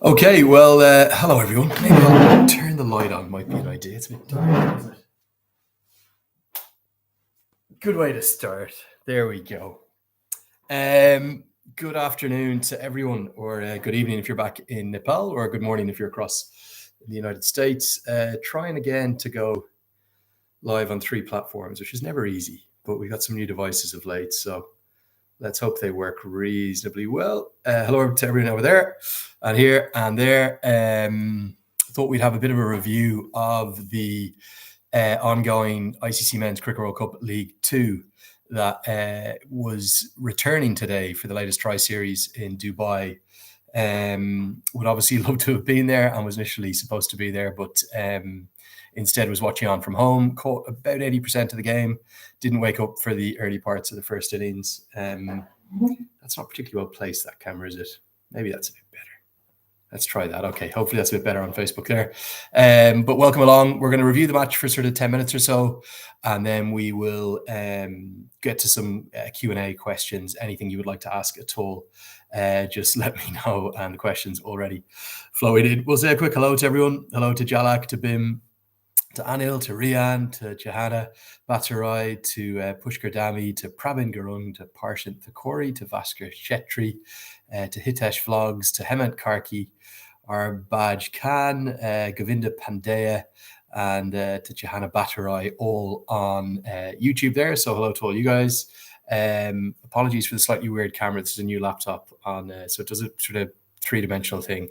Okay, well, hello everyone. Maybe I'll turn the light on, might be an idea. It's a bit dark, isn't it? Good way to start. There we go. Good afternoon to everyone, or good evening if you're back in Nepal, or good morning if you're across the United States. Trying again to go live on 3 platforms, which is never easy, but we've got some new devices of late, so let's hope they work reasonably well. Hello to everyone over there and here and there. Thought we'd have a bit of a review of the ongoing ICC Men's Cricket World Cup League 2 that was returning today for the latest tri-series in Dubai. Would obviously love to have been there and was initially supposed to be there, but instead was watching on from home, caught about 80% of the game, didn't wake up for the early parts of the first innings. That's not particularly well placed, that camera, is it? Maybe that's a bit better. Let's try that. Okay, hopefully that's a bit better on Facebook there. But welcome along. We're going to review the match for sort of 10 minutes or so, and then we will get to some Q&A questions. Anything you would like to ask at all, just let me know. And the questions already flowing in. We'll say a quick hello to everyone. Hello to Jalak, to Bim, to Anil, to Rian, to Johanna Bhattarai, to Pushkar Dami, to Prabin Gurung, to Parshant Thakori, to Vaskar Chetri, to Hitesh Vlogs, to Hemant Karki, Arbaj Khan, Govinda Pandya, and to Johanna Bhattarai, all on YouTube there. So hello to all you guys. Apologies for the slightly weird camera. This is a new laptop on, so it does a sort of 3-dimensional thing.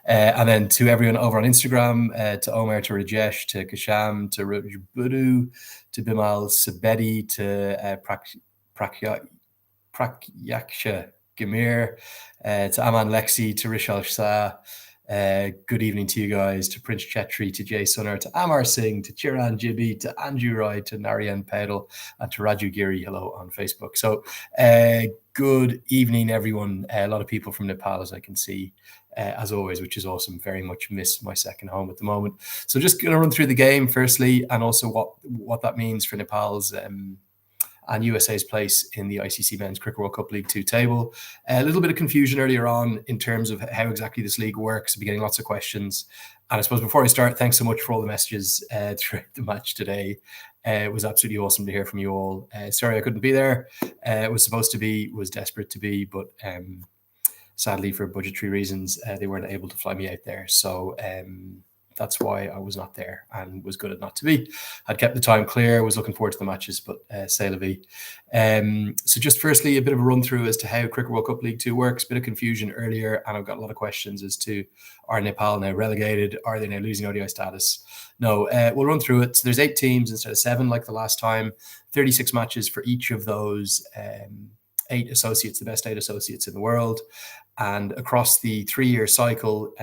And then to everyone over on Instagram, to Omer, to Rajesh, to Kasham, to Rajbudu, to Bimal Sabedi, to Prakyaksha Gamir, to Aman Lexi, to Rishal Shah. Good evening to you guys, to Prince Chetri, to Jay Sunner, to Amar Singh, to Chiran Jibi, to Andrew Roy, to Narayan Pedal, and to Raju Giri. Hello on Facebook. So good evening, everyone. A lot of people from Nepal, as I can see, as always, which is awesome. Very much miss my second home at the moment. So just going to run through the game firstly, and also what that means for Nepal's and USA's place in the ICC Men's Cricket World Cup League 2 table. A little bit of confusion earlier on in terms of how exactly this league works. I've been getting lots of questions. And I suppose before I start, thanks so much for all the messages throughout the match today. It was absolutely awesome to hear from you all. Sorry I couldn't be there. It was supposed to be, was desperate to be, but sadly for budgetary reasons, they weren't able to fly me out there. So that's why I was not there and was good at not to be. I'd kept the time clear, was looking forward to the matches, but c'est la vie. So just firstly, a bit of a run through as to how Cricket World Cup League 2 works. Bit of confusion earlier, and I've got a lot of questions as to, are Nepal now relegated? Are they now losing ODI status? No, we'll run through it. So there's 8 teams instead of 7 like the last time, 36 matches for each of those 8 associates, the best 8 associates in the world. And across the 3-year cycle,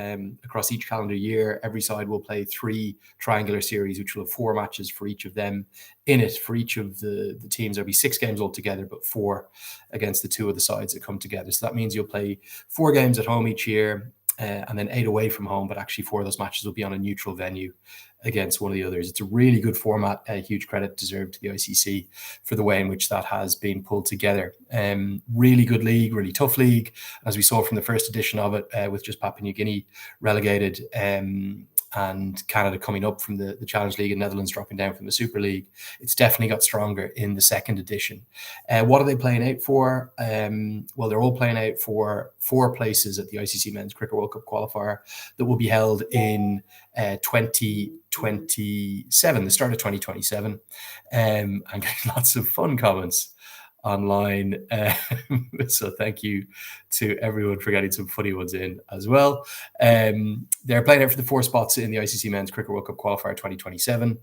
across each calendar year, every side will play 3 triangular series, which will have 4 matches for each of them in it. For each of the teams, there'll be 6 games altogether, but 4 against the 2 of the sides that come together. So that means you'll play 4 games at home each year, and then 8 away from home, but actually 4 of those matches will be on a neutral venue against one of the others. It's a really good format. A huge credit deserved to the ICC for the way in which that has been pulled together. Really good league, really tough league, as we saw from the first edition of it, with just Papua New Guinea relegated, and Canada coming up from the Challenge League and Netherlands dropping down from the Super League. It's definitely got stronger in the second edition. What are they playing out for? Well, they're all playing out for 4 places at the ICC Men's Cricket World Cup qualifier that will be held in 2027, the start of 2027. I'm getting lots of fun comments online. So thank you to everyone for getting some funny ones in as well. They're playing out for the 4 spots in the ICC Men's Cricket World Cup qualifier 2027.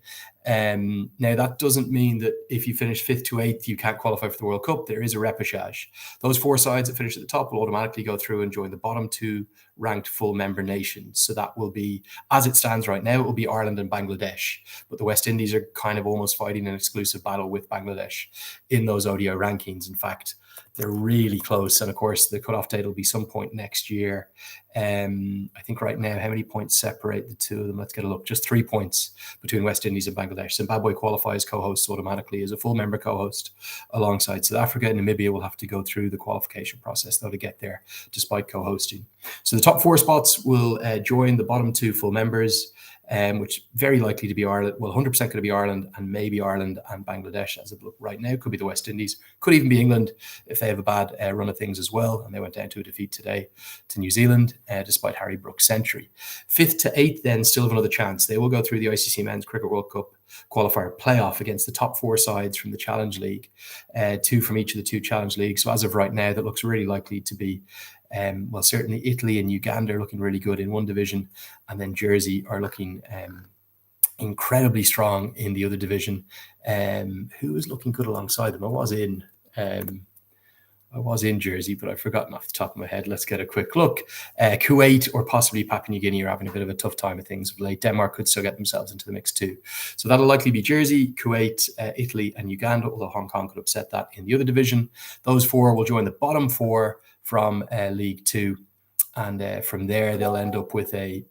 Now, that doesn't mean that if you finish 5th to 8th, you can't qualify for the World Cup. There is a repechage. Those 4 sides that finish at the top will automatically go through and join the bottom 2 ranked full member nations. So that will be, as it stands right now, it will be Ireland and Bangladesh. But the West Indies are kind of almost fighting an exclusive battle with Bangladesh in those ODI rankings. In fact, they're really close. And of course, the cutoff date will be some point next year. I think right now, how many points separate the 2 of them? Let's get a look. Just 3 points between West Indies and Bangladesh. Zimbabwe qualifies co-hosts automatically as a full member co-host alongside South Africa. And Namibia will have to go through the qualification process, though, to get there, despite co-hosting. So the top 4 spots will join the bottom 2 full members, which very likely to be Ireland. Well, 100% going to be Ireland, and maybe Ireland and Bangladesh as it looks right now. Could be the West Indies. Could even be England if they have a bad run of things as well. And they went down to a defeat today to New Zealand, despite Harry Brooks' century. 5th to 8th then still have another chance. They will go through the ICC Men's Cricket World Cup qualifier playoff against the top 4 sides from the Challenge League, 2 from each of the 2 Challenge Leagues. So as of right now, that looks really likely to be well, certainly Italy and Uganda are looking really good in one division, and then Jersey are looking incredibly strong in the other division. Who is looking good alongside them? I was in Jersey, but I've forgotten off the top of my head. Let's get a quick look. Kuwait or possibly Papua New Guinea are having a bit of a tough time of things of late. Denmark could still get themselves into the mix too. So that'll likely be Jersey, Kuwait, Italy, and Uganda, although Hong Kong could upset that in the other division. Those 4 will join the bottom 4 from League 2. And from there, they'll end up with a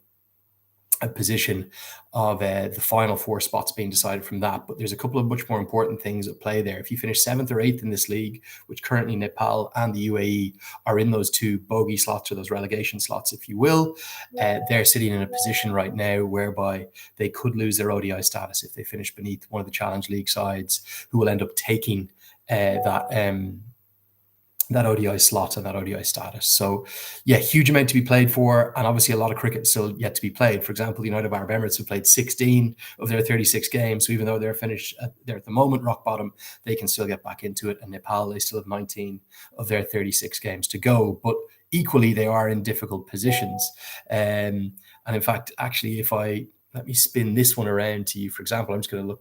position of the final 4 spots being decided from that. But there's a couple of much more important things at play there. If you finish 7th or 8th in this league, which currently Nepal and the UAE are in those 2 bogey slots, or those relegation slots, if you will, they're sitting in a position right now whereby they could lose their ODI status if they finish beneath one of the Challenge League sides, who will end up taking that ODI slot and that ODI status. So yeah, huge amount to be played for, and obviously a lot of cricket still yet to be played. For example, the United Arab Emirates have played 16 of their 36 games, so even though they're finished they're at the moment rock bottom, they can still get back into it. And Nepal, they still have 19 of their 36 games to go, but equally they are in difficult positions. And in fact, actually, if let me spin this one around to you, for example, I'm just going to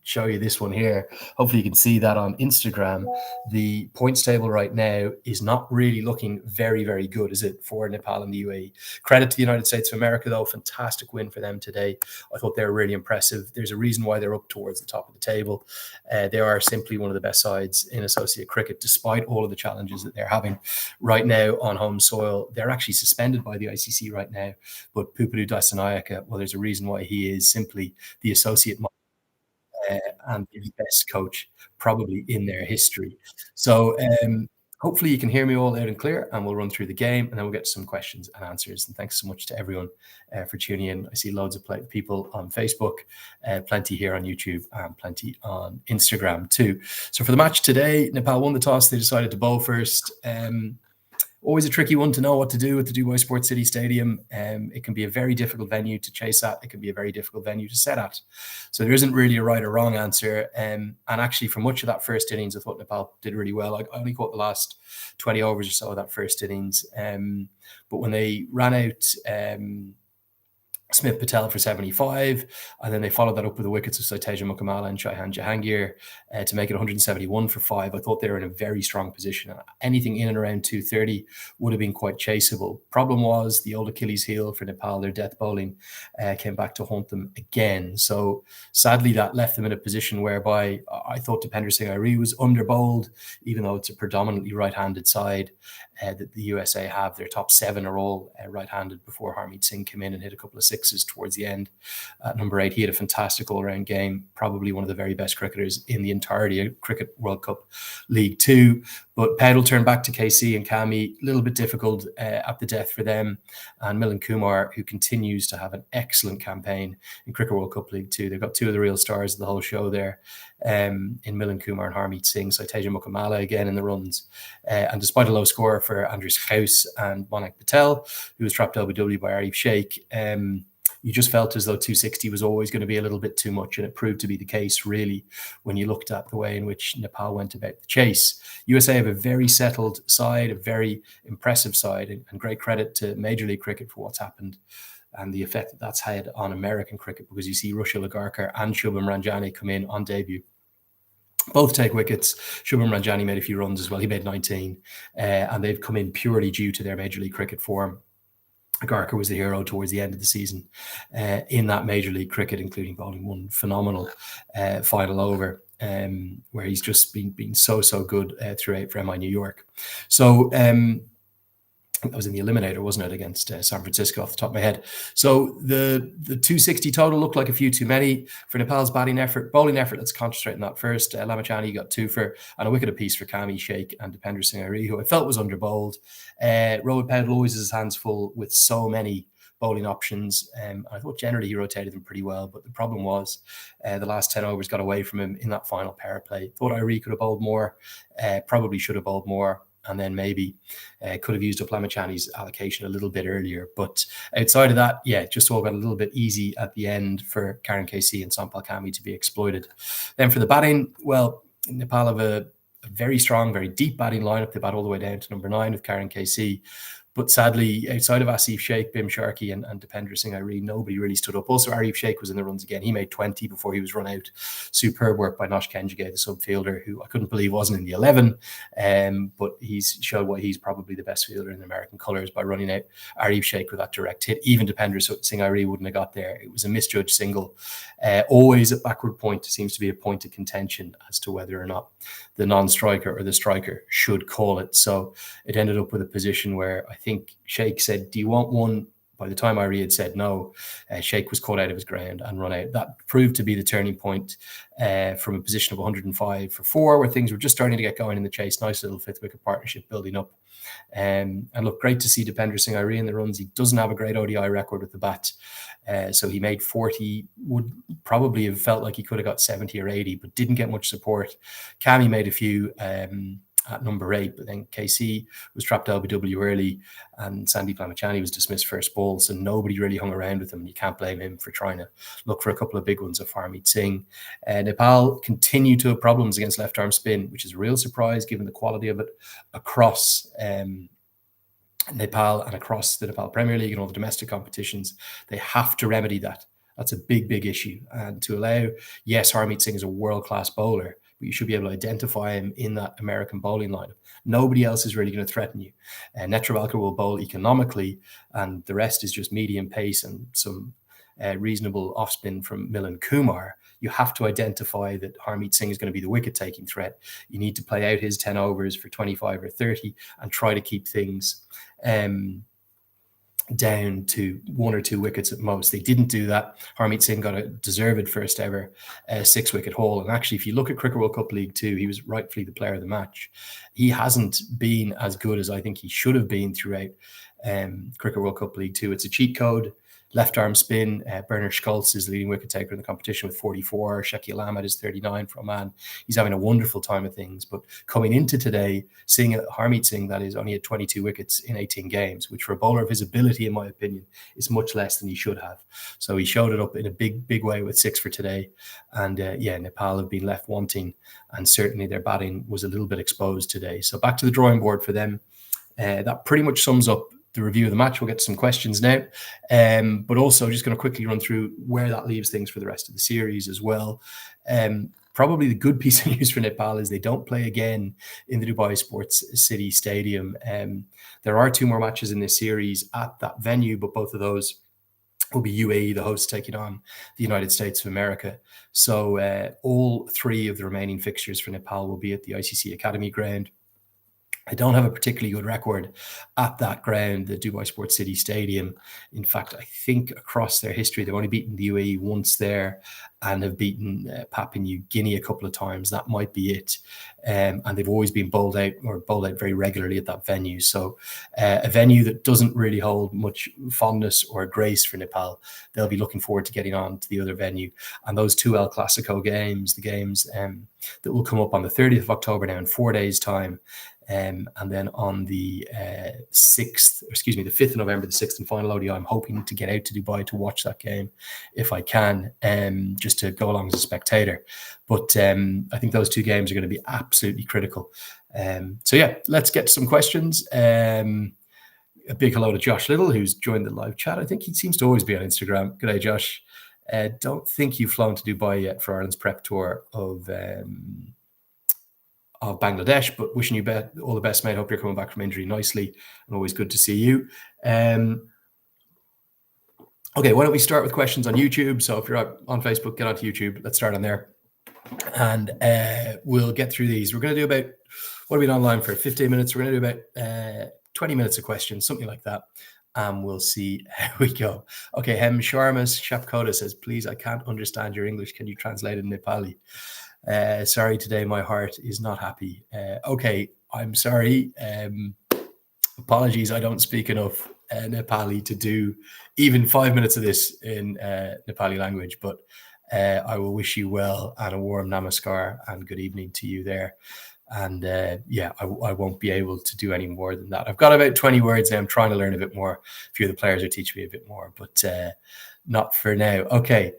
show you this one here. Hopefully you can see that on Instagram. The points table right now is not really looking very, very good, is it, for Nepal and the UAE? Credit to the United States of America, though. Fantastic win for them today. I thought they were really impressive. There's a reason why they're up towards the top of the table. They are simply one of the best sides in associate cricket, despite all of the challenges that they're having right now on home soil. They're actually suspended by the ICC right now, but Pupadu Dasanayake, well, there's a reason why he is simply the associate and the best coach probably in their history. So hopefully you can hear me all loud and clear, and we'll run through the game, and then we'll get to some questions and answers. And thanks so much to everyone for tuning in. I see loads of people on Facebook, plenty here on YouTube, and plenty on Instagram too. So for the match today, Nepal won the toss. They decided to bowl first. Always a tricky one to know what to do with the Dubai Sports City Stadium. It can be a very difficult venue to chase at. It can be a very difficult venue to set at. So there isn't really a right or wrong answer. And actually, for much of that first innings, I thought Nepal did really well. I only caught the last 20 overs or so of that first innings. But when they ran out Smith Patel for 75, and then they followed that up with the wickets of Saiteja Mukamala and Shaihan Jahangir to make it 171 for 5. I thought they were in a very strong position. Anything in and around 230 would have been quite chaseable. Problem was the old Achilles heel for Nepal, their death bowling, came back to haunt them again. So sadly, that left them in a position whereby I thought Dipender Singh Airee was under bowled, even though it's a predominantly right-handed side that the USA have. Their top 7 are all right-handed before Harmeet Singh came in and hit a couple of sixes towards the end. At number 8, he had a fantastic all-round game, probably one of the very best cricketers in the entirety of Cricket World Cup League 2. But Pedal turned back to KC and Kami, a little bit difficult at the death for them. And Milind Kumar, who continues to have an excellent campaign in Cricket World Cup League 2. They've got 2 of the real stars of the whole show there, in Milind Kumar and Harmeet Singh. So Saiteja Mukamala again in the runs. And despite a low score for Andrew Leonard and Monak Patel, who was trapped LBW by Arif Sheikh, you just felt as though 260 was always going to be a little bit too much, and it proved to be the case, really, when you looked at the way in which Nepal went about the chase. USA have a very settled side, a very impressive side, and great credit to Major League Cricket for what's happened and the effect that that's had on American cricket, because you see Rushil Agarkar and Shubham Ranjani come in on debut. Both take wickets. Shubham Ranjani made a few runs as well. He made 19, and they've come in purely due to their Major League Cricket form. Agarkar was the hero towards the end of the season in that Major League Cricket, including bowling one phenomenal final over, where he's just been so good throughout for MI New York. So That was in the eliminator, wasn't it, against San Francisco off the top of my head. So the 260 total looked like a few too many for Nepal's bowling effort. Let's concentrate on that first. Lamachani got 2 for, and a wicket apiece for Kami, Sheikh and Dipender Singh Airee, who I felt was under bowled. Rohit Pendle always has his hands full with so many bowling options. I thought generally he rotated them pretty well, but the problem was the last 10 overs got away from him in that final power play. Thought Airee could have bowled more, probably should have bowled more, and then maybe could have used up Lamachani's allocation a little bit earlier. But outside of that, yeah, just all got a little bit easy at the end for Karen KC and Sampal Kami to be exploited. Then for the batting, well, Nepal have a very strong, very deep batting lineup. They bat all the way down to number 9 with Karen KC. But sadly, outside of Asif Sheikh, Bim Sharkey and Dipender Singh Airee, nobody really stood up. Also, Arif Sheikh was in the runs again. He made 20 before he was run out. Superb work by Nosh Kenjige, the subfielder, who I couldn't believe wasn't in the 11. But he's showed why he's probably the best fielder in American colours by running out Arif Sheikh with that direct hit. Even Dipender Singh Airee wouldn't have got there. It was a misjudged single. Always at backward point seems to be a point of contention as to whether or not the non-striker or the striker should call it. So it ended up with a position where I think Sheikh said, "Do you want one?" By the time Airee had said no, Sheikh was caught out of his ground and run out. That proved to be the turning point from a position of 105 for 4, where things were just starting to get going in the chase. Nice little 5th wicket partnership building up. And look, great to see Dipender Singh Airee in the runs. He doesn't have a great ODI record with the bat. So he made 40, would probably have felt like he could have got 70 or 80, but didn't get much support. Kami made a few at number 8, but then KC was trapped LBW early and Sandeep Lamachani was dismissed first ball, so nobody really hung around with him. You can't blame him for trying to look for a couple of big ones of Harmeet Singh. Nepal continue to have problems against left arm spin, which is a real surprise given the quality of it across Nepal and across the Nepal Premier League and all the domestic competitions. They have to remedy that. That's a big, big issue. And to allow, yes, Harmeet Singh is a world-class bowler, but you should be able to identify him in that American bowling lineup. Nobody else is really going to threaten you. Netravalkar will bowl economically, and the rest is just medium pace and some reasonable off-spin from Milind Kumar. You have to identify that Harmeet Singh is going to be the wicket-taking threat. You need to play out his 10 overs for 25 or 30 and try to keep things down to 1 or 2 wickets at most. They didn't do that. Harmeet Singh got a deserved first ever 6-wicket haul. And actually, if you look at Cricket World Cup League 2, he was rightfully the player of the match. He hasn't been as good as I think he should have been throughout Cricket World Cup League 2. It's a cheat code. Left arm spin. Bernard Schultz is the leading wicket taker in the competition with 44. Shakil Ahmed is 39 for Oman. He's having a wonderful time of things. But coming into today, seeing Harmeet Singh that is only had 22 wickets in 18 games, which for a bowler of his ability, in my opinion, is much less than he should have. So he showed it up in a big, big way with 6 for today. And Nepal have been left wanting, and certainly their batting was a little bit exposed today. So back to the drawing board for them. That pretty much sums up the review of the match. We'll get to some questions now, but also just going to quickly run through where that leaves things for the rest of the series as well. Probably the good piece of news for Nepal is they don't play again in the Dubai Sports City Stadium. There are 2 more matches in this series at that venue, but both of those will be UAE, the host, taking on the United States of America. So all 3 of the remaining fixtures for Nepal will be at the ICC Academy ground. I don't have a particularly good record at that ground, the Dubai Sports City Stadium. In fact, I think across their history, they've only beaten the UAE once there and have beaten Papua New Guinea a couple of times. That might be it. And they've always been bowled out very regularly at that venue. So a venue that doesn't really hold much fondness or grace for Nepal. They'll be looking forward to getting on to the other venue. And those 2 El Clasico games, the games that will come up on the 30th of October now in 4 days' time, and then on the 5th of November, the 6th and final ODI, I'm hoping to get out to Dubai to watch that game if I can, just to go along as a spectator. But I think those 2 games are going to be absolutely critical. So yeah, let's get to some questions. A big hello to Josh Little, who's joined the live chat. I think he seems to always be on Instagram. Good day, Josh. Don't think you've flown to Dubai yet for Ireland's prep tour of Bangladesh, but wishing you all the best, mate. Hope you're coming back from injury nicely, and always good to see you. Okay, why don't we start with questions on YouTube? So if you're on Facebook, get onto YouTube. Let's start on there, and we'll get through these. We're going to do about, what have we been online for? 15 minutes. We're going to do about 20 minutes of questions, something like that. And we'll see how we go. Okay, Hem Sharmas Shapkoda says, please, I can't understand your English. Can you translate in Nepali? Sorry, today my heart is not happy. Okay, I'm sorry. Apologies, I don't speak enough Nepali to do even 5 minutes of this in Nepali language, but I will wish you well and a warm namaskar and good evening to you there. And I won't be able to do any more than that. I've got about 20 words now. I'm trying to learn a bit more. A few of the players are teaching me a bit more, but not for now. Okay.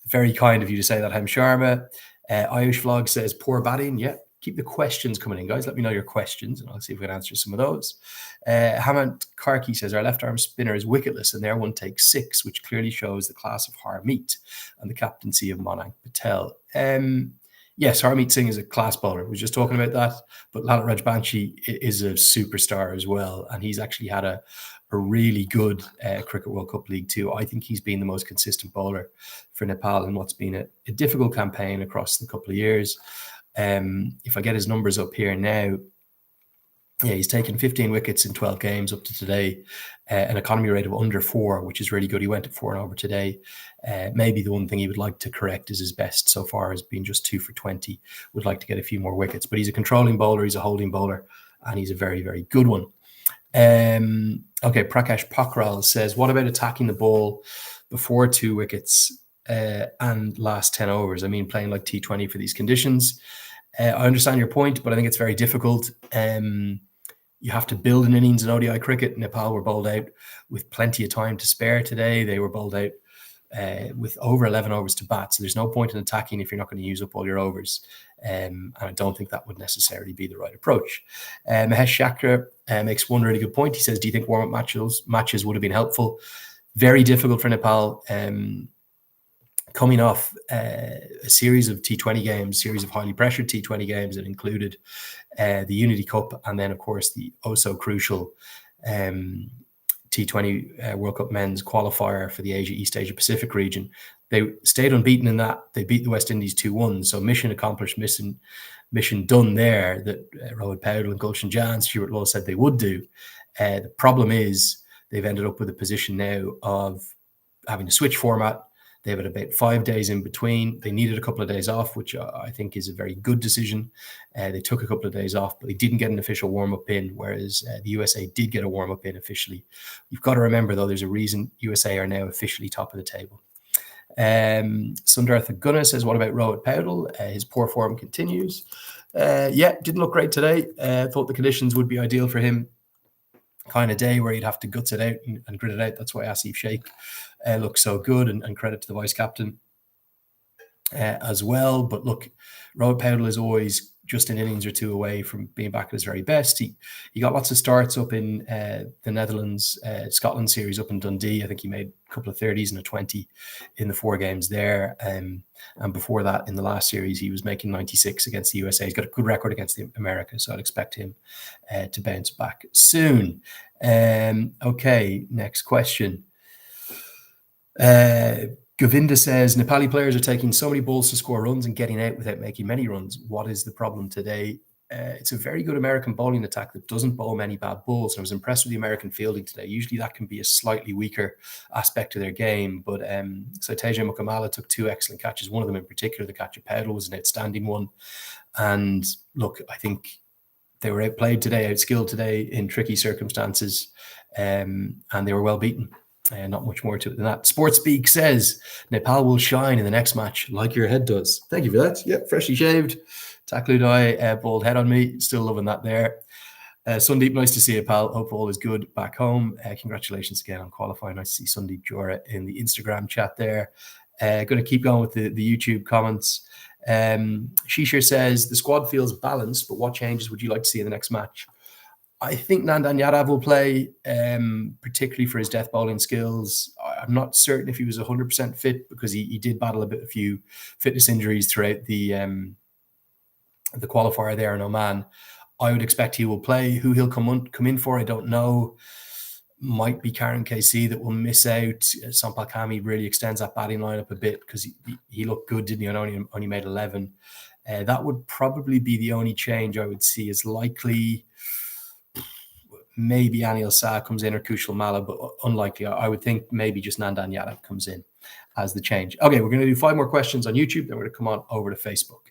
Very kind of you to say that, Hem Sharma. Irish Vlog says, poor batting. Yeah, keep the questions coming in, guys. Let me know your questions, and I'll see if we can answer some of those. Hamant Karki says, our left-arm spinner is wicketless, and their one takes 6, which clearly shows the class of Harmeet and the captaincy of Monank Patel. Yes, Harmeet Singh is a class bowler. We were just talking about that. But Lalit Rajbanshi is a superstar as well. And he's actually had a really good Cricket World Cup League too. I think he's been the most consistent bowler for Nepal in what's been a difficult campaign across the couple of years. If I get his numbers up here now, yeah, he's taken 15 wickets in 12 games up to today, an economy rate of under 4, which is really good. He went to 4 and over today. Maybe the one thing he would like to correct is his best so far has been just 2 for 20. Would like to get a few more wickets, but he's a controlling bowler, he's a holding bowler, and he's a very, very good one. Okay, Prakash Pokral says, what about attacking the ball before 2 wickets and last 10 overs? I mean, playing like T20 for these conditions. I understand your point, but I think it's very difficult. You have to build an innings in ODI cricket. Nepal were bowled out with plenty of time to spare today. They were bowled out with over 11 overs to bat. So there's no point in attacking if you're not going to use up all your overs. And I don't think that would necessarily be the right approach. Mahesh Chakra makes one really good point. He says, do you think warm-up matches would have been helpful? Very difficult for Nepal. Coming off a series of T20 games, series of highly pressured T20 games that included the Unity Cup and then, of course, the crucial T20 World Cup men's qualifier for the East Asia Pacific region. They stayed unbeaten in that. They beat the West Indies 2-1. So mission accomplished, mission done there that Rohit Paudel and Gulshan Jan, Stuart Law said they would do. The problem is they've ended up with a position now of having to switch format. They have about 5 days in between. They needed a couple of days off, which I think is a very good decision. They took a couple of days off, but they didn't get an official warm-up in, whereas the USA did get a warm-up in officially. You've got to remember, though, there's a reason USA are now officially top of the table. Sundartha Gunna says, what about Rohit Paudel? His poor form continues. Didn't look great today. Thought the conditions would be ideal for him. Kind of day where you'd have to guts it out and grit it out. That's why Asif Sheikh looks so good, and credit to the vice captain as well. But look, Rohit Paudel is always just an innings or 2 away from being back at his very best. He got lots of starts up in the Netherlands, Scotland series up in Dundee. I think he made a couple of 30s and a 20 in the 4 games there. And before that, in the last series, he was making 96 against the USA. He's got a good record against America, so I'd expect him to bounce back soon. Okay, next question. Govinda says, Nepali players are taking so many balls to score runs and getting out without making many runs. What is the problem today? It's a very good American bowling attack that doesn't bowl many bad balls. And I was impressed with the American fielding today. Usually that can be a slightly weaker aspect of their game. But Saiteja Mukamala took 2 excellent catches. One of them in particular, the catch of Paudel, was an outstanding one. And look, I think they were outplayed today, outskilled today in tricky circumstances. And they were well beaten. Not much more to it than that. Sportspeak says Nepal will shine in the next match like your head does. Thank you for that. Yep, freshly shaved. Takludai, bald head on me. Still loving that there. Sundeep, nice to see you, pal. Hope all is good back home. Congratulations again on qualifying. Nice to see Sundeep Jora in the Instagram chat there. Going to keep going with the YouTube comments. Shishir says the squad feels balanced, but what changes would you like to see in the next match? I think Nandan Yadav will play, particularly for his death bowling skills. I'm not certain if he was 100% fit because he did battle a few fitness injuries throughout the qualifier there in Oman. I would expect he will play. Who he'll come in for, I don't know. Might be Karen KC that will miss out. Sampal Kami really extends that batting lineup a bit because he looked good, didn't he? And only made 11. That would probably be the only change I would see as likely. maybe Anil Shah comes in or Kushal Malla, but unlikely. I would think maybe just Nandan Yadav comes in as the change. Okay, we're going to do 5 more questions on YouTube, then we're going to come on over to Facebook.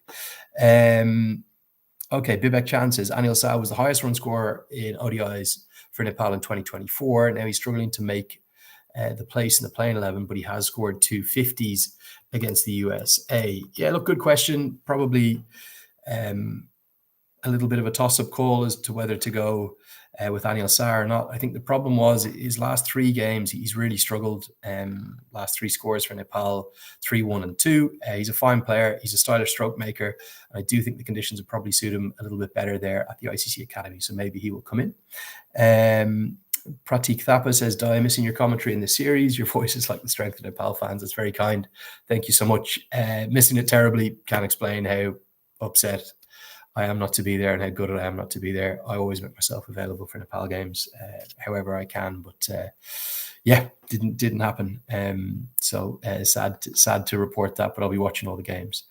Okay, Bibek Chan says, Anil Shah was the highest run scorer in ODIs for Nepal in 2024. Now he's struggling to make the place in the playing 11, but he has scored 2 50s against the USA. Yeah, look, good question. Probably a little bit of a toss-up call as to whether to go with Anil Shah or not. I think the problem was his last 3 games, he's really struggled. Last 3 scores for Nepal, 3, 1 and 2. He's a fine player. He's a stylish stroke maker. I do think the conditions would probably suit him a little bit better there at the ICC Academy, so maybe he will come in. Pratik Thapa says, Di, missing your commentary in this series. Your voice is like the strength of Nepal fans. It's very kind. Thank you so much. Missing it terribly. Can't explain how upset I am not to be there and how good I am not to be there. I always make myself available for Nepal games however I can, but yeah, didn't happen. So sad to report that, but I'll be watching all the games.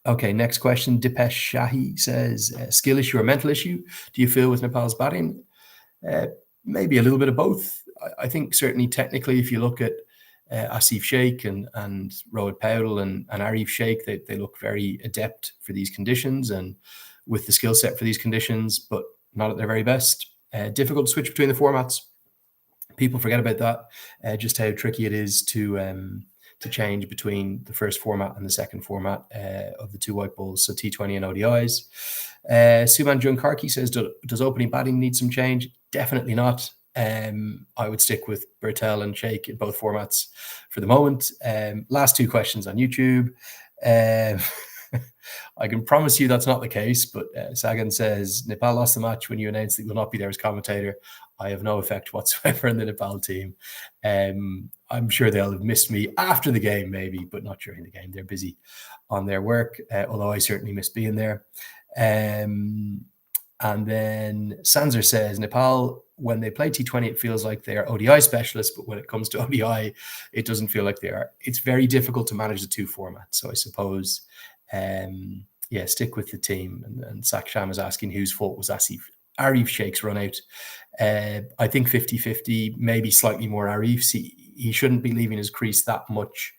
Okay, next question. Dipesh Shahi says, skill issue or mental issue do you feel with Nepal's batting? Maybe a little bit of both. I think certainly technically, if you look at Asif Sheikh and Rohit Paudel and Arif Sheikh, they look very adept for these conditions and with the skill set for these conditions, but not at their very best. Difficult to switch between the formats. People forget about that, just how tricky it is to change between the first format and the second format of the 2 white balls, so T20 and ODIs. Suman Junkarki says, does opening batting need some change? Definitely not. I would stick with Bertel and Sheikh in both formats for the moment. Last 2 questions on YouTube. I can promise you that's not the case, but Sagan says, Nepal lost the match when you announced that you will not be there as commentator. I have no effect whatsoever in the Nepal team. I'm sure they'll have missed me after the game, maybe, but not during the game. They're busy on their work, although I certainly miss being there. And then Sanzer says, Nepal, when they play T20, it feels like they are ODI specialists, but when it comes to ODI, it doesn't feel like they are. It's very difficult to manage the 2 formats. So I suppose, stick with the team. And Saksham is asking whose fault was Arif Sheikh's run out. I think 50-50, maybe slightly more Arif's. He shouldn't be leaving his crease that much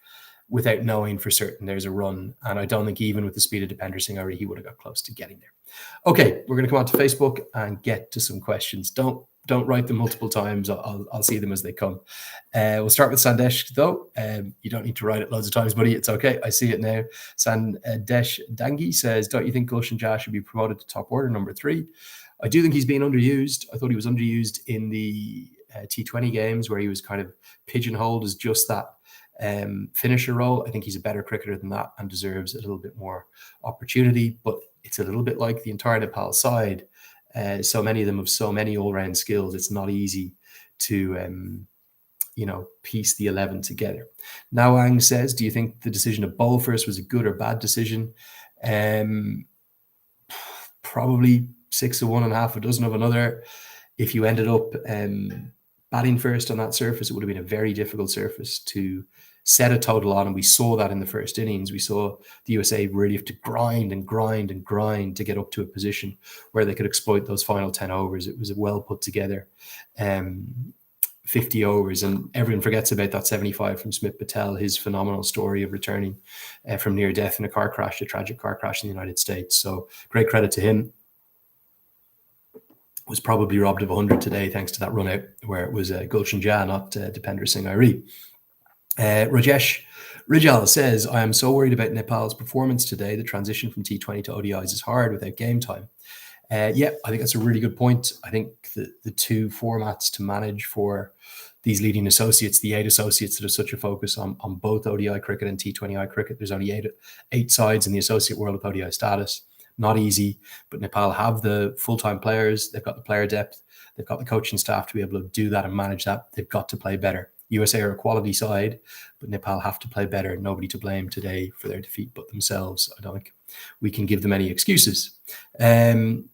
without knowing for certain there's a run. And I don't think even with the speed of Dipender Singh Airee, he would have got close to getting there. Okay, we're going to come on to Facebook and get to some questions. Don't write them multiple times. I'll see them as they come. We'll start with Sandesh, though. You don't need to write it loads of times, buddy. It's okay. I see it now. Sandesh Dangi says, don't you think Gulshan Jah should be promoted to top order, number 3? I do think he's being underused. I thought he was underused in the T20 games where he was kind of pigeonholed as just that finisher role. I think he's a better cricketer than that and deserves a little bit more opportunity, but it's a little bit like the entire Nepal side. So many of them have so many all-round skills. It's not easy to, piece the 11 together. Nawang says, do you think the decision to bowl first was a good or bad decision? Probably 6 of one and half a dozen of another. If you ended up batting first on that surface, it would have been a very difficult surface to set a total on, and we saw that in the first innings. We saw the USA really have to grind and grind and grind to get up to a position where they could exploit those final 10 overs. It was a well put together 50 overs, and everyone forgets about that 75 from Smith Patel, his phenomenal story of returning from near death in a car crash, a tragic car crash in the United States. So great credit to him. Was probably robbed of 100 today thanks to that run out where it was Gulshan Jah, not Dipender Singh Airee. Rajesh Rijal says, I am so worried about Nepal's performance today. The transition from T20 to ODIs is hard without game time. Yeah, I think that's a really good point. I think the 2 formats to manage for these leading associates, the 8 associates that have such a focus on both ODI cricket and T20I cricket. There's only 8 sides in the associate world with ODI status. Not easy, but Nepal have the full-time players. They've got the player depth. They've got the coaching staff to be able to do that and manage that. They've got to play better. USA are a quality side, but Nepal have to play better. Nobody to blame today for their defeat but themselves. I don't think we can give them any excuses. Prem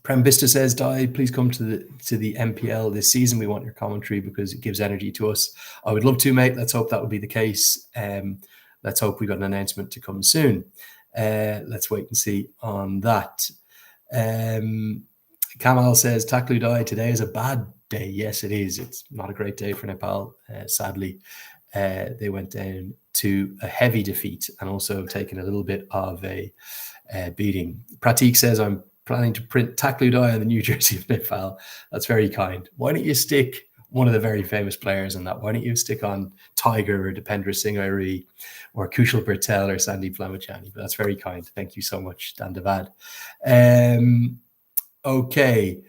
Vista says, Di, please come to the MPL this season. We want your commentary because it gives energy to us. I would love to, mate. Let's hope that would be the case. Let's hope we got an announcement to come soon. Let's wait and see on that. Kamal says, Takludai, today is a bad day. Yes, it is. It's not a great day for Nepal. Sadly, they went down to a heavy defeat and also taken a little bit of a beating. Pratik says, I'm planning to print Takludai on the new jersey of Nepal. That's very kind. Why don't you stick one of the very famous players in that? Why don't you stick on Tiger or Dipendra Singh Airee or Kushal Patel or Sandeep Lamachani? But that's very kind. Thank you so much, Dan Devad. Okay.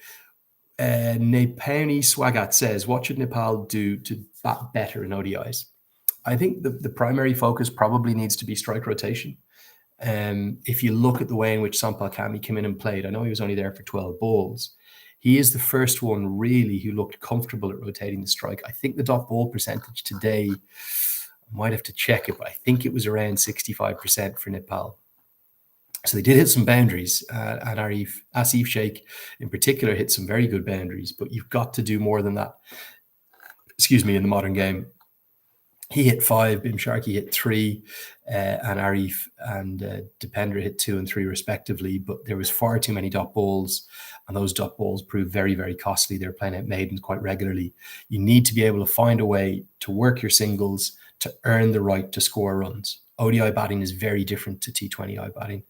Nepani Swagat says, what should Nepal do to bat better in ODIs? I think the primary focus probably needs to be strike rotation. If you look at the way in which Sampal Kami came in and played, I know he was only there for 12 balls. He is the first one really who looked comfortable at rotating the strike. I think the dot ball percentage today, I might have to check it, but I think it was around 65% for Nepal. So they did hit some boundaries, and Asif Sheikh in particular hit some very good boundaries, but you've got to do more than that. Excuse me, in the modern game. He hit 5, Bim Sharkey hit 3, and Arif and Dipendra hit 2 and 3 respectively, but there was far too many dot balls, and those dot balls proved very, very costly. They're playing out maidens quite regularly. You need to be able to find a way to work your singles to earn the right to score runs. ODI batting is very different to T20I batting,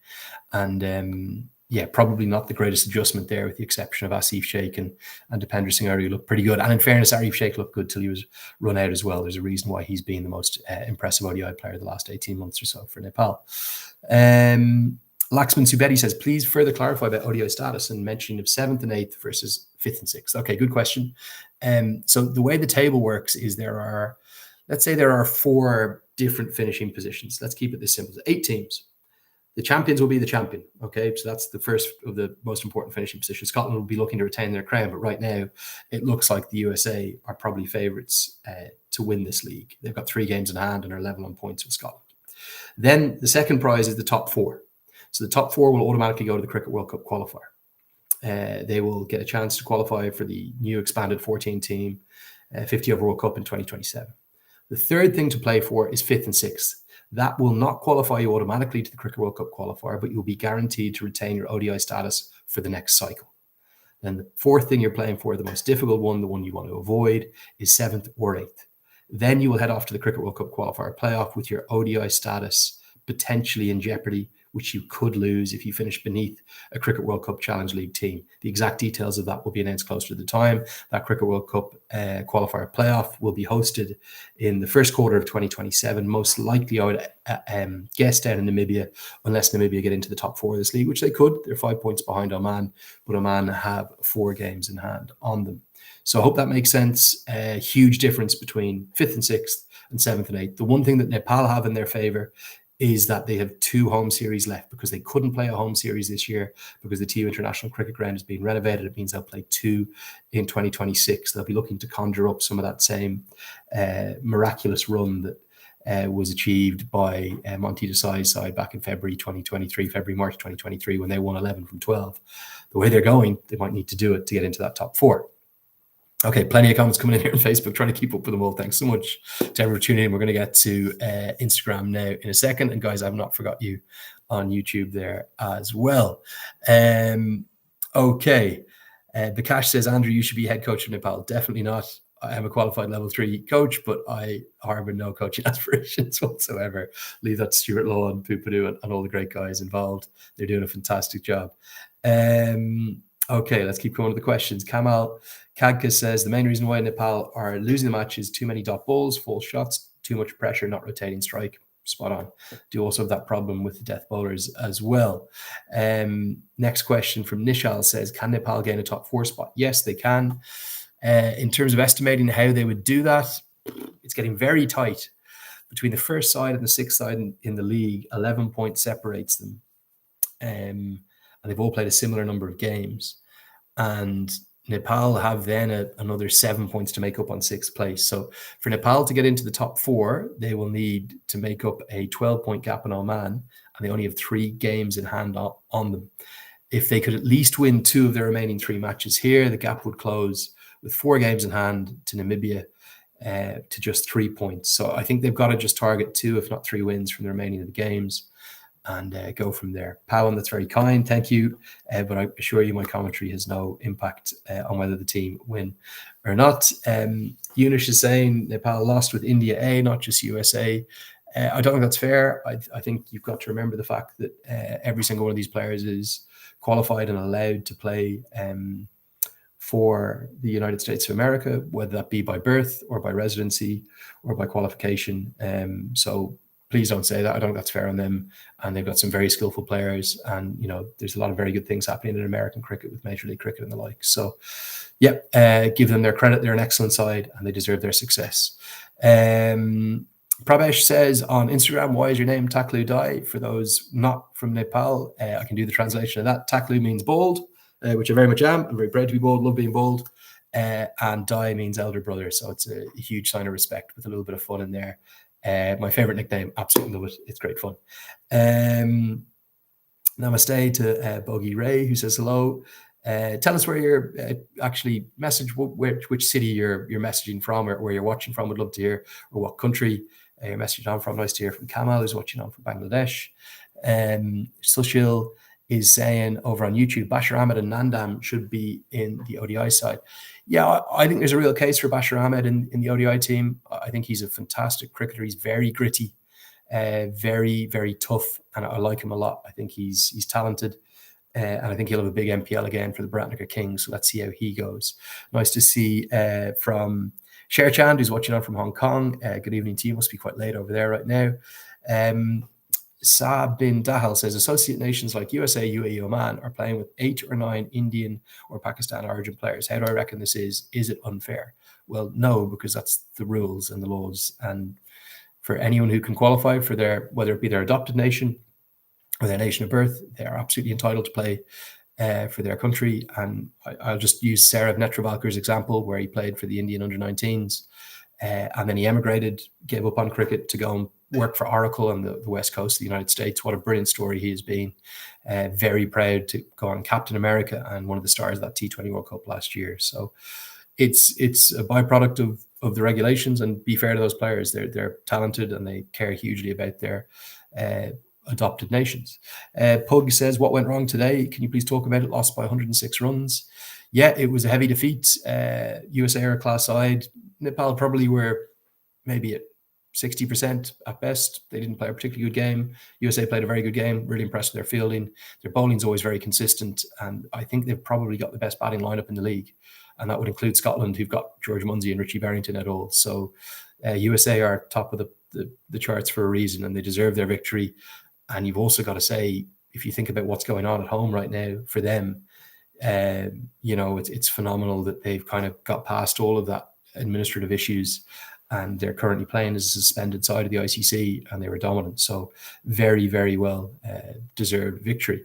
and probably not the greatest adjustment there, with the exception of Asif Sheikh and Dipendra Singh Airee looked pretty good. And in fairness, Arif Sheikh looked good till he was run out as well. There's a reason why he's been the most impressive ODI player the last 18 months or so for Nepal. Laxman Subedi says, please further clarify about ODI status and mention of 7th and 8th versus 5th and 6th. Okay, good question. So the way the table works is let's say there are 4 different finishing positions. Let's keep it this simple. 8 teams. The champions will be the champion. Okay, so that's the first of the most important finishing positions. Scotland will be looking to retain their crown, but right now it looks like the USA are probably favourites to win this league. They've got 3 games in hand and are level on points with Scotland. Then the second prize is the top 4. So the top 4 will automatically go to the Cricket World Cup qualifier. They will get a chance to qualify for the new expanded 14-team 50-over World Cup in 2027. The third thing to play for is 5th and 6th. That will not qualify you automatically to the Cricket World Cup qualifier, but you'll be guaranteed to retain your ODI status for the next cycle. Then the fourth thing you're playing for, the most difficult one, the one you want to avoid, is 7th or 8th. Then you will head off to the Cricket World Cup qualifier playoff with your ODI status potentially in jeopardy, which you could lose if you finish beneath a Cricket World Cup Challenge League team. The exact details of that will be announced closer to the time. That Cricket World Cup qualifier playoff will be hosted in the first quarter of 2027, most likely I would guess down in Namibia, unless Namibia get into the top 4 of this league, which they could. They're 5 points behind Oman, but Oman have 4 games in hand on them. So I hope that makes sense. Huge difference between 5th and 6th and 7th and 8th. The one thing that Nepal have in their favor is that they have 2 home series left, because they couldn't play a home series this year because the TU International Cricket Ground is being renovated. It means they'll play 2 in 2026. They'll be looking to conjure up some of that same miraculous run that was achieved by Monty Desai's side back in March 2023, when they won 11 from 12. The way they're going, they might need to do it to get into that top 4. Okay, plenty of comments coming in here on Facebook, trying to keep up with them all. Thanks so much to everyone tuning in. We're going to get to Instagram now in a second. And guys, I've not forgot you on YouTube there as well. Okay, Bikash says, Andrew, you should be head coach of Nepal. Definitely not. I am a qualified level 3 coach, but I harbor no coaching aspirations whatsoever. Leave that to Stuart Law and Pupadu and all the great guys involved. They're doing a fantastic job. Okay, let's keep going with the questions. Kamal Kagka says, the main reason why Nepal are losing the match is too many dot balls, false shots, too much pressure, not rotating strike. Spot on. Do also have that problem with the death bowlers as well. Next question from Nishal says, can Nepal gain a top 4 spot? Yes, they can. In terms of estimating how they would do that, it's getting very tight. Between the first side and the 6th side in the league, 11 points separates them. And they've all played a similar number of games. And Nepal have then another 7 points to make up on 6th place. So for Nepal to get into the top 4, they will need to make up a 12-point gap on Oman, and they only have 3 games in hand on them. If they could at least win 2 of their remaining 3 matches here, the gap would close with 4 games in hand to Namibia to just 3 points. So I think they've got to just target 2, if not 3 wins from the remaining of the games. and go from there. Pawan, that's very kind. Thank you. But I assure you my commentary has no impact on whether the team win or not. Eunice is saying Nepal lost with India A, not just USA. I don't think that's fair. I think you've got to remember the fact that every single one of these players is qualified and allowed to play for the United States of America, whether that be by birth or by residency or by qualification. So please don't say that. I don't think that's fair on them. And they've got some very skillful players. And, you know, there's a lot of very good things happening in American cricket with Major League Cricket and the like. So, yeah, give them their credit. They're an excellent side and they deserve their success. Prabesh says on Instagram, why is your name Taklu Dai? For those not from Nepal, I can do the translation of that. Taklu means bold, which I very much am. I'm very proud to be bold, love being bold. And Dai means elder brother. So it's a huge sign of respect with a little bit of fun in there. My favorite nickname, absolutely love it. It's great fun. Namaste to Bogey Ray, who says hello. Tell us where you're actually which city you're messaging from or where you're watching from. Would love to hear, or what country you're messaging on from. Nice to hear from Kamal, who's watching on from Bangladesh. Sushil is saying over on YouTube, Bashir Ahmed and Nandam should be in the ODI side. Yeah, I think there's a real case for Bashir Ahmed in the ODI team. I think he's a fantastic cricketer. He's very gritty, very, very tough, and I like him a lot. I think he's talented, and I think he'll have a big MPL again for the Bharatnagar Kings. So let's see how he goes. Nice to see from Sher Chand, who's watching on from Hong Kong. Good evening to you. Must be quite late over there right now. Saab bin Dahal says associate nations like USA, UAE, Oman are playing with 8 or 9 Indian or Pakistan origin players. How do I reckon this is? Is it unfair? Well, no, because that's the rules and the laws. And for anyone who can qualify for whether it be their adopted nation or their nation of birth, they are absolutely entitled to play for their country. And I'll just use Saurav Netravalkar's example, where he played for the Indian under-19s. And then he emigrated, gave up on cricket to go and work for Oracle on the west coast of the United States. What a brilliant story he has been. Very proud to go on Captain America and one of the stars of that T20 World Cup last year. So it's a byproduct of the regulations, and be fair to those players. They're talented and they care hugely about their adopted nations. Pug says, what went wrong today? Can you please talk about it? Lost by 106 runs. Yeah, it was a heavy defeat. USA are a class side. Nepal probably were maybe at 60% at best. They didn't play a particularly good game. USA played a very good game, really impressed with their fielding. Their bowling's always very consistent, and I think they've probably got the best batting lineup in the league, and that would include Scotland, who've got George Munsey and Richie Barrington at all. So USA are top of the charts for a reason, and they deserve their victory. And you've also got to say, if you think about what's going on at home right now for them, it's phenomenal that they've kind of got past all of that administrative issues, and they're currently playing as a suspended side of the ICC, and they were dominant. So very, very well deserved victory.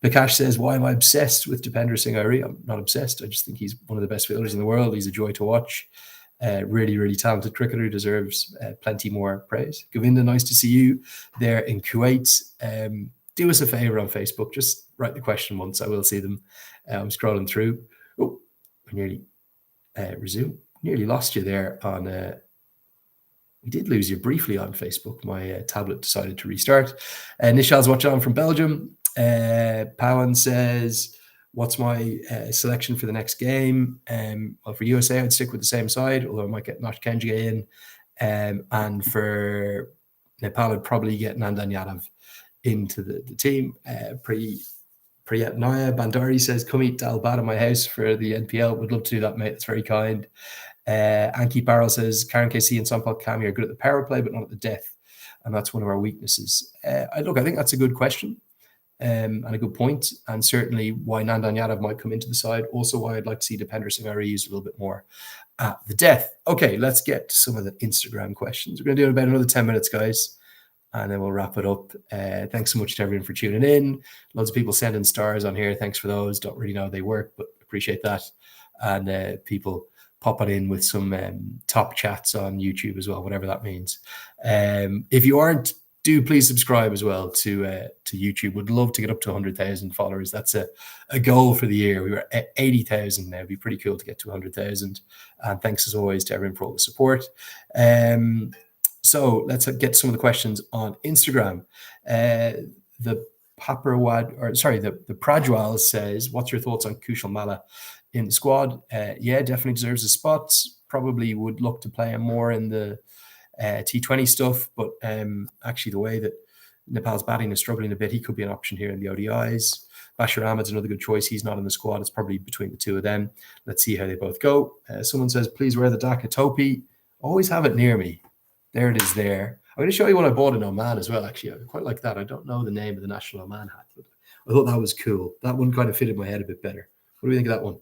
Bikash says, why am I obsessed with Dipender Singh Airee? I'm not obsessed. I just think he's one of the best fielders in the world. He's a joy to watch. Really, really talented cricketer, deserves plenty more praise. Govinda, nice to see you there in Kuwait. Do us a favor on Facebook. Just write the question once. I will see them. I'm scrolling through. Oh, we nearly resume. Nearly lost you there on... we did lose you briefly on Facebook. My tablet decided to restart. Nishal's watching on from Belgium. Pawan says, what's my selection for the next game? Well, for USA, I'd stick with the same side, although I might get Nash Kenjige in. And for Nepal, I'd probably get Nandan Yadav into the team. Priyat Naya Bandari says, come eat dal bhat at my house for the NPL. Would love to do that, mate. That's very kind. Anki Barrel says, Karen KC and Sampal Kami are good at the power play, but not at the death. And that's one of our weaknesses. I think that's a good question and a good point. And certainly why Nandan Yadav might come into the side. Also why I'd like to see Dipender Singh Airee used a little bit more at the death. Okay, let's get to some of the Instagram questions. We're going to do it about another 10 minutes, guys, and then we'll wrap it up. Thanks so much to everyone for tuning in. Loads of people sending stars on here. Thanks for those. Don't really know how they work, but appreciate that. And people popping in with some top chats on YouTube as well, whatever that means. If you aren't, do please subscribe as well to YouTube. Would love to get up to 100,000 followers. That's a goal for the year. We were at 80,000 now. It'd be pretty cool to get to 100,000. And thanks as always to everyone for all the support. So let's get some of the questions on Instagram. the the Prajwal says, what's your thoughts on Kushal Malla in the squad? Yeah, definitely deserves a spot. Probably would look to play him more in the T20 stuff, but actually the way that Nepal's batting is struggling a bit, he could be an option here in the ODIs. Bashir Ahmed's another good choice. He's not in the squad. It's probably between the two of them. Let's see how they both go. Someone says, please wear the Dhaka topi. Always have it near me. There it is there. I'm going to show you what I bought in Oman as well, actually. I quite like that. I don't know the name of the national Oman hat, but I thought that was cool. That one kind of fitted my head a bit better. What do you think of that one?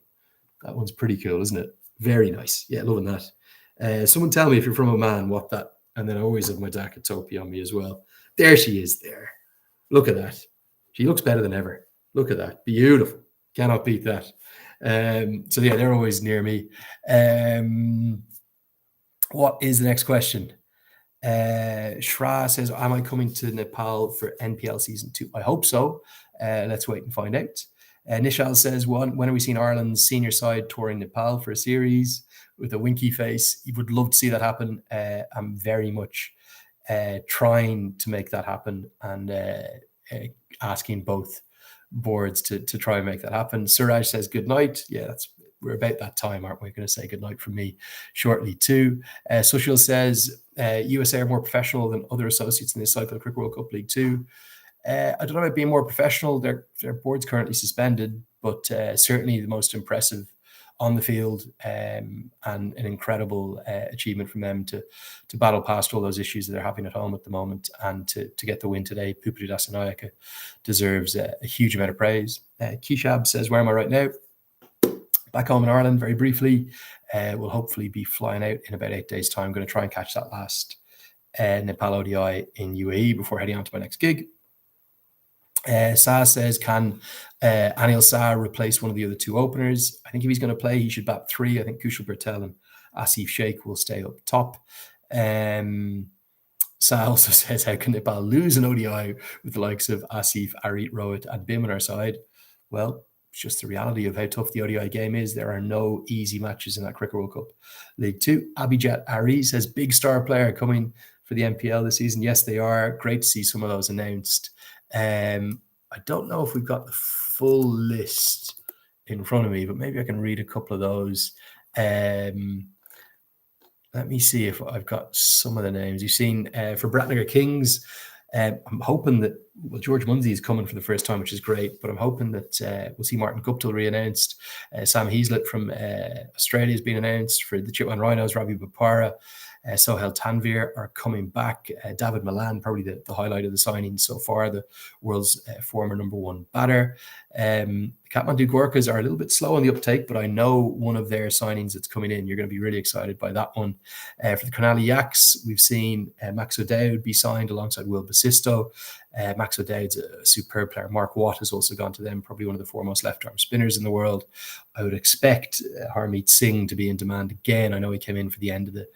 That one's pretty cool, isn't it? Very nice. Yeah, loving that. Someone tell me if you're from Oman what that, and then I always have my Dhaka topi on me as well. There she is there. Look at that. She looks better than ever. Look at that. Beautiful. Cannot beat that. So yeah, they're always near me. What is the next question? Shra says, am I coming to Nepal for NPL season 2? I hope so. Let's wait and find out. Nishal says, when are we seeing Ireland's senior side touring Nepal for a series with a winky face? You would love to see that happen. I'm very much trying to make that happen and asking both boards to try and make that happen. Suraj says, good night. Yeah, we're about that time, aren't we? Going to say good night from me shortly too. Sushil says, USA are more professional than other associates in the Cycle Cricket World Cup League 2. I don't know about being more professional. Their board's currently suspended, but certainly the most impressive on the field, and an incredible achievement from them to battle past all those issues that they're having at home at the moment and to get the win today. Pupadu Dasanayaka deserves a huge amount of praise. Kishab says, where am I right now? Back home in Ireland, very briefly. We'll hopefully be flying out in about 8 days' time. I'm going to try and catch that last Nepal ODI in UAE before heading on to my next gig. Sa says, can Anil Sa replace one of the other two openers? I think if he's going to play, he should bat 3. I think Kushal Patel and Asif Sheikh will stay up top. Sa also says, how can Nepal lose an ODI with the likes of Asif, Arit, Rohit and Bim on our side? Well, it's just the reality of how tough the ODI game is. There are no easy matches in that Cricket World Cup League 2. Abhijat Airee says, big star player coming for the NPL this season. Yes, they are. Great to see some of those announced. I don't know if we've got the full list in front of me, but maybe I can read a couple of those. Let me see if I've got some of the names. You've seen for Bratnagar Kings, I'm hoping that, George Munsey is coming for the first time, which is great, but I'm hoping that we'll see Martin Guptill re-announced. Sam Heaslett from Australia has been announced. For the Chitwan Rhinos, Ravi Bapara, Sohail Tanvir are coming back. David Milan, probably the highlight of the signing so far, the world's former number 1 batter. Kathmandu Gorkhas are a little bit slow on the uptake, but I know one of their signings that's coming in. You're going to be really excited by that one. For the Karnali Yaks, we've seen Max O'Dowd be signed alongside Will Basisto. Max O'Dowd's a superb player. Mark Watt has also gone to them, probably one of the foremost left-arm spinners in the world. I would expect Harmeet Singh to be in demand again. I know he came in for the end of the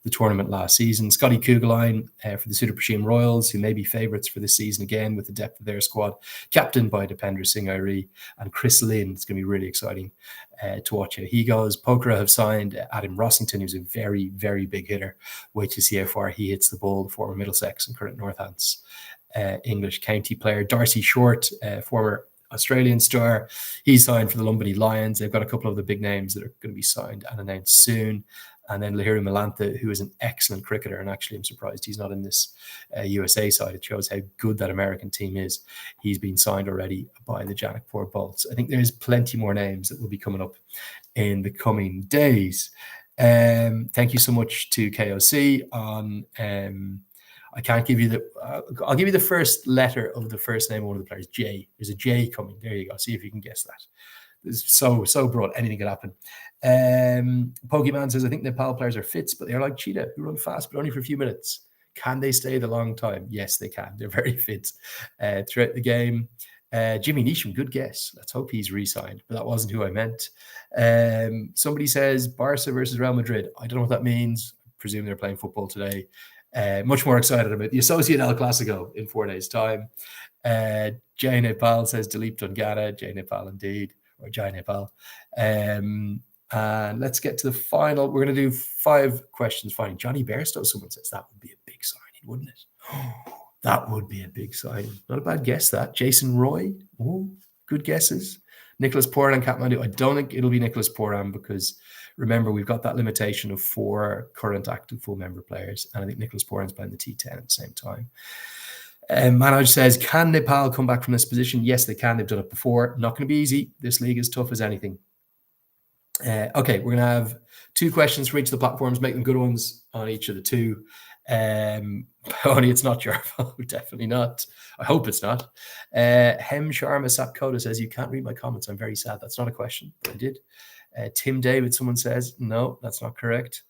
tournament last season. Scotty Kugeline for the Sudar Royals, who may be favourites for this season again with the depth of their squad, captained by Dipender Singh Airee and Chris Lynn. It's going to be really exciting to watch how he goes. Pokhara have signed Adam Rossington, who's a very, very big hitter. Wait to see how far he hits the ball, the former Middlesex and current Northants English county player. Darcy Short, former Australian star, he's signed for the Lumbini Lions. They've got a couple of the big names that are going to be signed and announced soon. And then Lahiri Malantha, who is an excellent cricketer, and actually I'm surprised he's not in this USA side. It shows how good that American team is. He's been signed already by the Janakpur Bolts. I think there's plenty more names that will be coming up in the coming days. Thank you so much to KOC on... I can't give you I'll give you the first letter of the first name of one of the players. J. There's a J coming. There you go. See if you can guess that. It's so broad. Anything could happen. Pokemon says, I think Nepal players are fits, but they're like Cheetah, who run fast, but only for a few minutes. Can they stay the long time? Yes, they can. They're very fit throughout the game. Jimmy Neesham, good guess. Let's hope he's re-signed, but that wasn't who I meant. Somebody says Barca versus Real Madrid. I don't know what that means. I presume they're playing football today. Much more excited about the Associate El Clasico in 4 days' time. Jay Nepal says Dilip Dungana. Jay Nepal indeed, or Jai Nepal. And let's get to the final. We're going to do 5 questions. Finding Johnny Bairstow, someone says that would be a big signing, wouldn't it? That would be a big signing. Not a bad guess, that. Jason Roy. Oh, good guesses. Nicholas Poran and Kathmandu. I don't think it'll be Nicholas Poran because remember, we've got that limitation of 4 current active full member players. And I think Nicholas Poran's playing the T10 at the same time. Manoj says, can Nepal come back from this position? Yes, they can. They've done it before. Not going to be easy. This league is tough as anything. Okay, we're going to have 2 questions for each of the platforms. Make them good ones on each of the 2. Only it's not your fault. Definitely not. I hope it's not. Hem Sharma Sapkota says, you can't read my comments. I'm very sad. That's not a question, but I did. Tim David, someone says, no, that's not correct.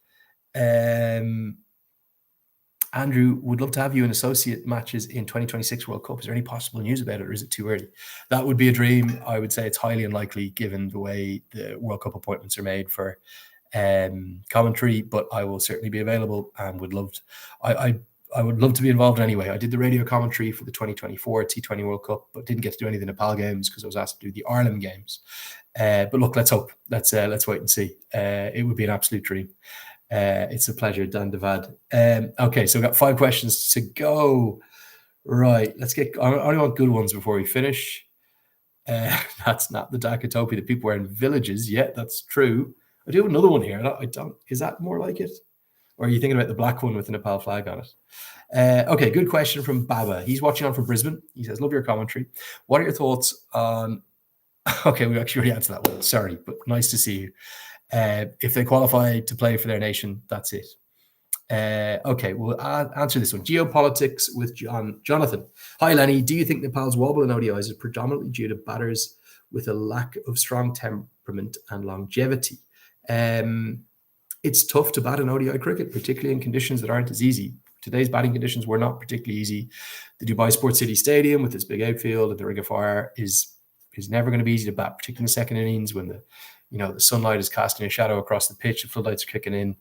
Andrew, would love to have you in associate matches in 2026 World Cup. Is there any possible news about it, or is it too early? That would be a dream. I would say it's highly unlikely given the way the World Cup appointments are made for commentary, but I will certainly be available and would love to. I would love to be involved anyway. I did the radio commentary for the 2024 T20 World Cup, but didn't get to do any of the Nepal games because I was asked to do the Ireland games. But look, let's hope. Let's wait and see. It would be an absolute dream. It's a pleasure, Dan Devad. Okay, so we've got 5 questions to go. Right, let's get. I only want good ones before we finish. That's not the Dakotopia that people wear in villages. Yeah, that's true. I do have another one here. I don't. Is that more like it? Or are you thinking about the black one with the Nepal flag on it? Okay, good question from Baba. He's watching on from Brisbane. He says, love your commentary. What are your thoughts on... Okay, we actually already answered that one. Sorry, but nice to see you. If they qualify to play for their nation, that's it. Okay, we'll answer this one. Geopolitics with Jonathan. Hi, Lenny. Do you think Nepal's wobble in ODIs is predominantly due to batters with a lack of strong temperament and longevity? It's tough to bat in ODI cricket, particularly in conditions that aren't as easy. Today's batting conditions were not particularly easy. The Dubai Sports City Stadium with its big outfield at the Ring of Fire is never going to be easy to bat, particularly in the second innings when the sunlight is casting a shadow across the pitch, the floodlights are kicking in.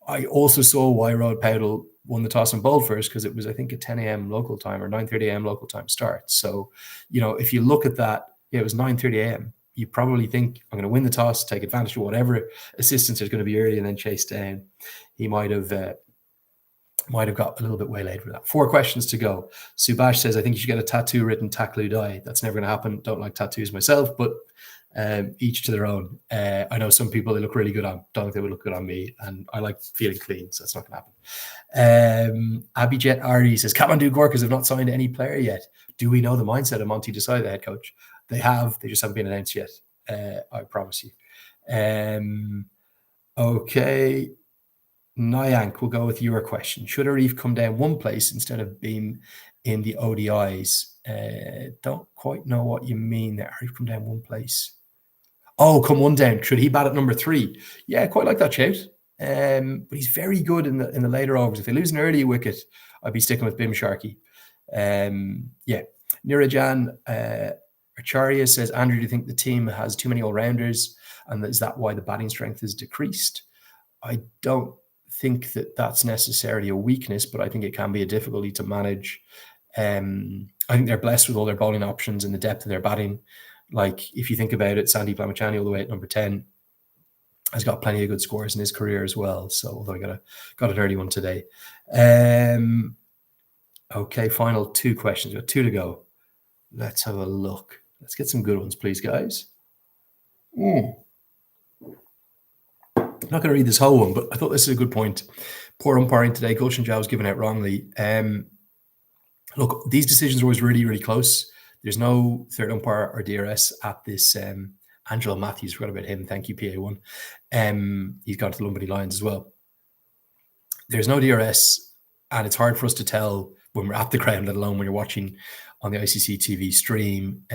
I also saw why Rod Powell won the toss and bowled first, because it was, I think, a 10 a.m. local time or 9:30 a.m. local time start. So, if you look at that, it was 9:30 a.m. You probably think, I'm going to win the toss, take advantage of whatever assistance there's going to be early and then chase down. He might have got a little bit waylaid for that. 4 questions to go. Subash says, I think you should get a tattoo written Taklu Dai. That's never going to happen. Don't like tattoos myself, but each to their own. I know some people they look really good on. Don't think they would look good on me, and I like feeling clean, so that's not going to happen. Abhijet Airee says, Kathmandu Gorkhas have not signed any player yet. Do we know the mindset of Monty Desai, the head coach? They have. They just haven't been announced yet. I promise you. Okay. Nyank, we'll go with your question. Should Airee come down one place instead of being in the ODIs? Don't quite know what you mean there. Airee come down one place. Oh, come one down. Should he bat at number 3? Yeah, quite like that shout. But he's very good in the later overs. If they lose an early wicket, I'd be sticking with Bim Sharkey. Yeah. Nirajan Acharya says, Andrew, do you think the team has too many all-rounders? And is that why the batting strength is decreased? I don't think that that's necessarily a weakness, but I think it can be a difficulty to manage. I think they're blessed with all their bowling options and the depth of their batting. Like, if you think about it, Sandeep Lamachani all the way at number 10 has got plenty of good scores in his career as well. So, although I got an early one today. Okay, final 2 questions. We've got 2 to go. Let's have a look. Let's get some good ones, please, guys. I'm not going to read this whole one, but I thought this is a good point. Poor umpiring today. Gulshan Jha was given out wrongly. Look, these decisions are always really, really close. There's no third umpire or DRS at this. Angelo Matthews, forgot about him. Thank you, PA1. He's gone to the Lumbini Lions as well. There's no DRS, and it's hard for us to tell when we're at the ground, let alone when you're watching on the ICC TV stream.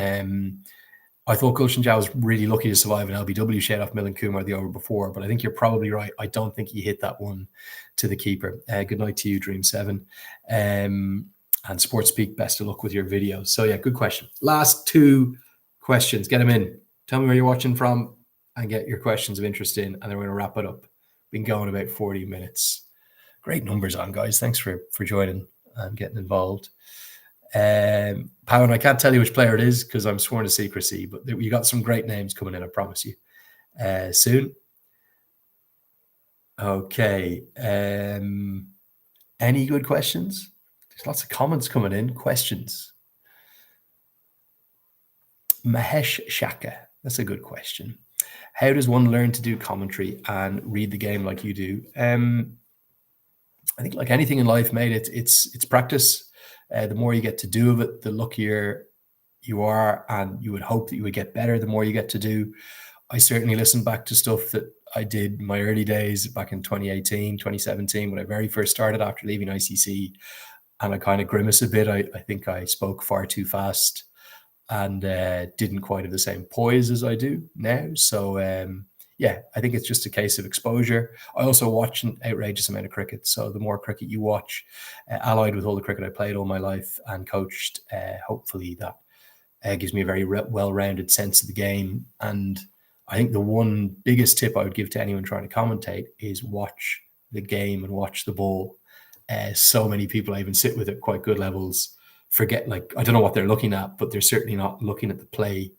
I thought Gulshan Jha was really lucky to survive an LBW shade off Milind Kumar the over before, but I think you're probably right. I don't think he hit that one to the keeper. Good night to you, Dream7. And Sports Speak, best of luck with your videos. So yeah, good question. Last 2 questions. Get them in. Tell me where you're watching from and get your questions of interest in, and then we're going to wrap it up. Been going about 40 minutes. Great numbers on, guys. Thanks for joining and getting involved. Powen, I can't tell you which player it is because I'm sworn to secrecy, but you got some great names coming in, I promise you. Soon. Okay. Any good questions? There's lots of comments coming in, questions. Mahesh Shaka, that's a good question. How does one learn to do commentary and read the game like you do? I think like anything in life, mate, it's practice. The more you get to do of it, the luckier you are, and you would hope that you would get better the more you get to do. I certainly listen back to stuff that I did in my early days back in 2018, 2017, when I very first started after leaving ICC, and I kind of grimace a bit. I think I spoke far too fast and didn't quite have the same poise as I do now. So yeah, I think it's just a case of exposure. I also watch an outrageous amount of cricket. So the more cricket you watch, allied with all the cricket I played all my life and coached, hopefully that gives me a very well-rounded sense of the game. And I think the one biggest tip I would give to anyone trying to commentate is watch the game and watch the ball. So many people I even sit with at quite good levels forget, like, I don't know what they're looking at, but they're certainly not looking at the play.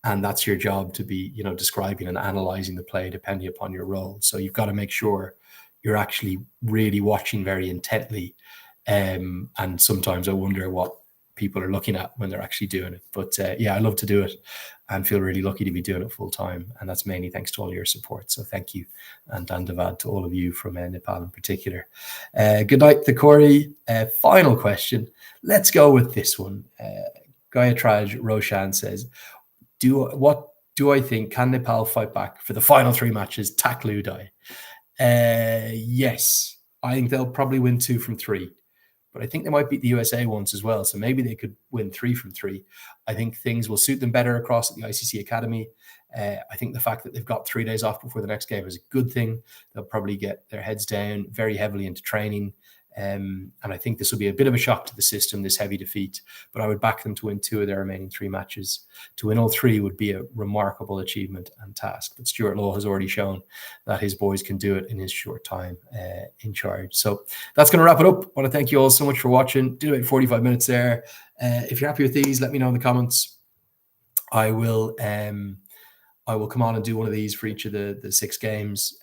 And that's your job, to be, describing and analyzing the play depending upon your role. So you've got to make sure you're actually really watching very intently. And sometimes I wonder what people are looking at when they're actually doing it. But yeah, I love to do it and feel really lucky to be doing it full time. And that's mainly thanks to all your support. So thank you. And Dandavad to all of you from Nepal in particular. Good night, the Corey. Final question. Let's go with this one. Gayatraj Roshan says, what do I think? Can Nepal fight back for the final 3 matches? Tak Ludai. Yes, I think they'll probably win 2 from 3. But I think they might beat the USA once as well. So maybe they could win 3 from 3. I think things will suit them better across at the ICC Academy. I think the fact that they've got 3 days off before the next game is a good thing. They'll probably get their heads down very heavily into training. And I think this will be a bit of a shock to the system, this heavy defeat. But I would back them to win 2 of their remaining 3 matches. To win all 3 would be a remarkable achievement and task. But Stuart Law has already shown that his boys can do it in his short time in charge. So that's going to wrap it up. I want to thank you all so much for watching. Did about 45 minutes there. If you're happy with these, let me know in the comments. I will come on and do one of these for each of the 6 games.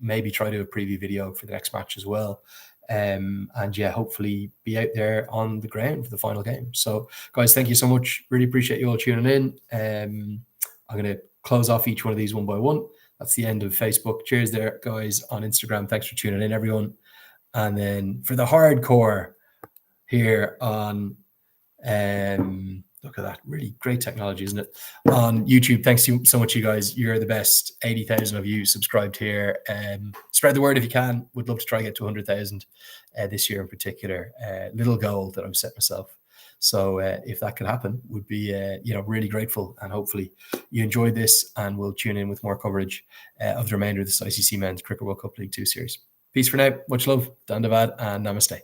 Maybe try to do a preview video for the next match as well. And yeah, hopefully be out there on the ground for the final game. So guys, thank you so much. Really appreciate you all tuning in. I'm going to close off each one of these one by one. That's the end of Facebook. Cheers there, guys, on Instagram. Thanks for tuning in, everyone. And then for the hardcore here on look at that, really great technology, isn't it? On YouTube, thanks so much, you guys. You're the best. 80,000 of you subscribed here. Spread the word if you can. Would love to try and get to 100,000 this year in particular. Little goal that I've set myself. So if that could happen, would be really grateful. And hopefully you enjoyed this, and we'll tune in with more coverage of the remainder of this ICC Men's Cricket World Cup League 2 series. Peace for now. Much love. Dandavad and namaste.